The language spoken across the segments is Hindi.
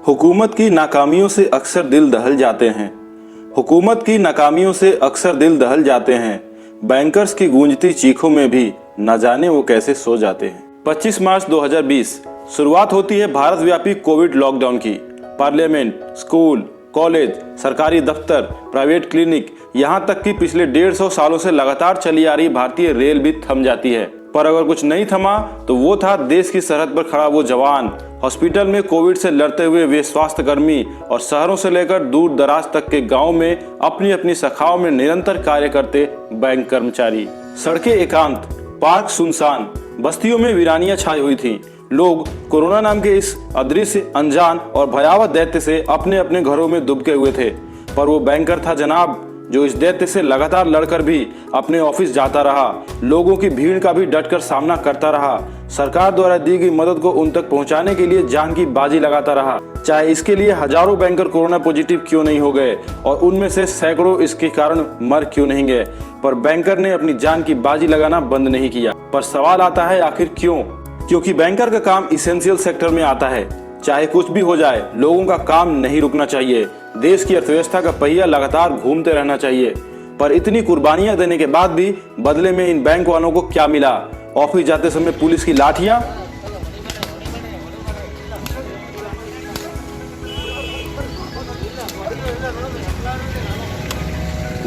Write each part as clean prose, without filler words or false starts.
हुकूमत की नाकामियों से अक्सर दिल दहल जाते हैं। हुकूमत की नाकामियों से अक्सर दिल दहल जाते हैं। बैंकर्स की गूंजती चीखों में भी न जाने वो कैसे सो जाते हैं। 25 मार्च 2020 शुरुआत होती है भारत व्यापी कोविड लॉकडाउन की। पार्लियामेंट, स्कूल, कॉलेज, सरकारी दफ्तर, प्राइवेट क्लिनिक, यहाँ तक कि पिछले 150 सालों से लगातार चली आ रही भारतीय रेल भी थम जाती है। पर अगर कुछ नहीं थमा तो वो था देश की सरहद पर खड़ा वो जवान, हॉस्पिटल में कोविड से लड़ते हुए वे स्वास्थ्य कर्मी और शहरों से लेकर दूर दराज तक के गांव में अपनी अपनी शाखाओं में निरंतर कार्य करते बैंक कर्मचारी। सड़कें एकांत, पार्क सुनसान, बस्तियों में वीरानियां छाई हुई थी। लोग कोरोना नाम के इस अदृश्य, अनजान और भयावह दैत्य से अपने अपने घरों में दुबके हुए थे। पर वो बैंकर था जनाब, जो इस दैत्य से लगातार लड़कर भी अपने ऑफिस जाता रहा, लोगों की भीड़ का भी डटकर सामना करता रहा, सरकार द्वारा दी गई मदद को उन तक पहुंचाने के लिए जान की बाजी लगाता रहा। चाहे इसके लिए हजारों बैंकर कोरोना पॉजिटिव क्यों नहीं हो गए और उनमें से सैकड़ों इसके कारण मर क्यों नहीं गए, पर बैंकर ने अपनी जान की बाजी लगाना बंद नहीं किया। पर सवाल आता है, आखिर क्यों? क्योंकि बैंकर का काम इसेंशियल सेक्टर में आता है। चाहे कुछ भी हो जाए, लोगों का काम नहीं रुकना चाहिए। देश की अर्थव्यवस्था का पहिया लगातार घूमते रहना चाहिए। पर इतनी कुर्बानियां देने के बाद भी बदले में इन बैंक वालों को क्या मिला? ऑफिस जाते समय पुलिस की लाठियां,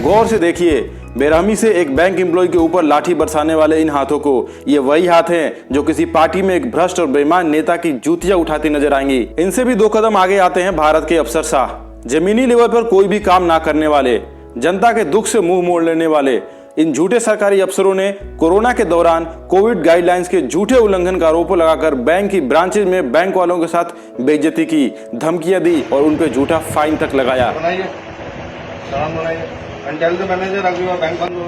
गौर से देखिए, बेरहमी से एक बैंक एम्प्लॉय के ऊपर लाठी बरसाने वाले इन हाथों को, ये वही हाथ हैं जो किसी पार्टी में एक भ्रष्ट और बेईमान नेता की जूतियां उठाती नजर आएंगी। इनसे भी 2 कदम आगे आते हैं भारत के अफसरशाह, जमीनी लेवल पर कोई भी काम ना करने वाले, जनता के दुख से मुंह मोड़ लेने वाले। इन झूठे सरकारी अफसरों ने कोरोना के दौरान कोविड गाइडलाइंस के झूठे उल्लंघन का आरोप लगाकर बैंक की ब्रांचेज में बैंक वालों के साथ बेइज्जती की, धमकियां दी और उन पे झूठा फाइन तक लगाया।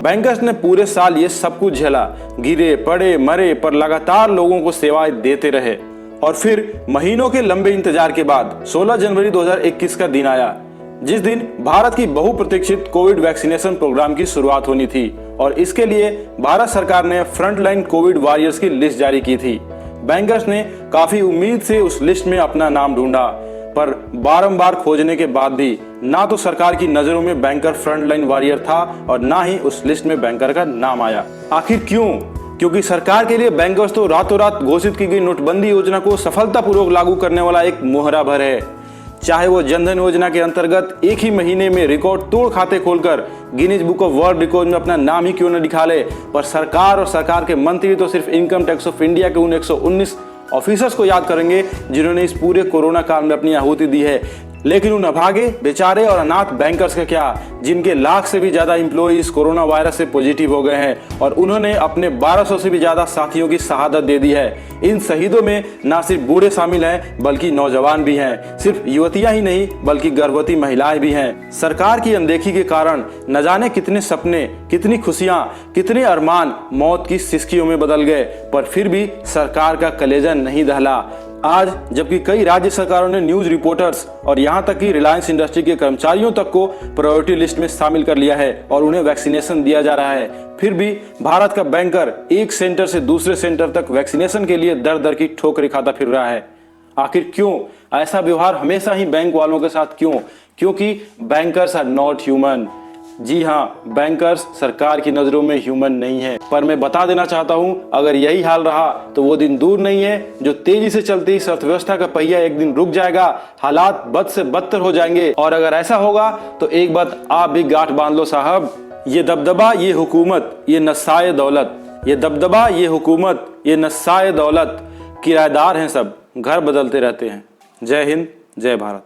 बैंकर्स ने पूरे साल ये सब कुछ झेला, गिरे पड़े मरे, पर लगातार लोगों को सेवाएं देते रहे। और फिर महीनों के लंबे इंतजार के बाद 16 जनवरी 2021 का दिन आया, जिस दिन भारत की बहुप्रतीक्षित कोविड वैक्सीनेशन प्रोग्राम की शुरुआत होनी थी। और इसके लिए भारत सरकार ने फ्रंटलाइन कोविड वॉरियर्स की लिस्ट जारी की थी। बैंकर्स ने काफी उम्मीद से उस लिस्ट में अपना नाम ढूंढा, पर बारंबार खोजने के बाद भी ना तो सरकार की नजरों में बैंकर फ्रंटलाइन वॉरियर था और ना ही उस लिस्ट में बैंकर का नाम आया। आखिर क्यों? क्योंकि सरकार के लिए बैंकर्स तो रातों रात घोषित की गई नोटबंदी योजना को सफलतापूर्वक लागू करने वाला एक मोहरा भर है। चाहे वो जनधन योजना के अंतर्गत एक ही महीने में रिकॉर्ड तोड़ खाते खोलकर Guinness book of world record में अपना नाम ही क्यों न लिखा ले, पर सरकार और सरकार के मंत्री तो सिर्फ इनकम टैक्स ऑफ इंडिया के उन 119 ऑफिसर्स को याद करेंगे जिन्होंने इस पूरे कोरोना काल में अपनी आहुति दी है। लेकिन उन अभागे, बेचारे और अनाथ बैंकर्स का क्या, जिनके लाख से भी ज्यादा एम्प्लॉय इस कोरोना वायरस से पॉजिटिव हो गए हैं और उन्होंने अपने 1200 से भी ज्यादा साथियों की शहादत दे दी है। इन शहीदों में ना सिर्फ बूढ़े शामिल हैं बल्कि नौजवान भी हैं, सिर्फ युवतियां ही नहीं बल्कि गर्भवती महिलाएं भी हैं। सरकार की अनदेखी के कारण न जाने कितने सपने, कितनी खुशियां, कितने अरमान मौत की सिसकियों में बदल गए, पर फिर भी सरकार का कलेजा नहीं दहला। आज जबकि कई राज्य सरकारों ने न्यूज रिपोर्टर्स और यहां तक कि रिलायंस इंडस्ट्री के कर्मचारियों तक को प्रायोरिटी लिस्ट में शामिल कर लिया है और उन्हें वैक्सीनेशन दिया जा रहा है, फिर भी भारत का बैंकर एक सेंटर से दूसरे सेंटर तक वैक्सीनेशन के लिए दर दर की ठोकरें खाता फिर रहा है। आखिर क्यों? ऐसा व्यवहार हमेशा ही बैंक वालों के साथ क्यों? क्योंकि बैंकर्स आर नॉट ह्यूमन। जी हाँ, बैंकर्स सरकार की नजरों में ह्यूमन नहीं है। पर मैं बता देना चाहता हूँ, अगर यही हाल रहा तो वो दिन दूर नहीं है जो तेजी से चलती इस अर्थव्यवस्था का पहिया एक दिन रुक जाएगा, हालात बद से बदतर हो जाएंगे। और अगर ऐसा होगा तो एक बात आप भी गांठ बांध लो साहब, ये दबदबा, ये हुकूमत, ये नसाए दौलत, ये दबदबा, ये हुकूमत, ये नसाए दौलत, किराएदार हैं सब, घर बदलते रहते हैं। जय हिंद, जय भारत।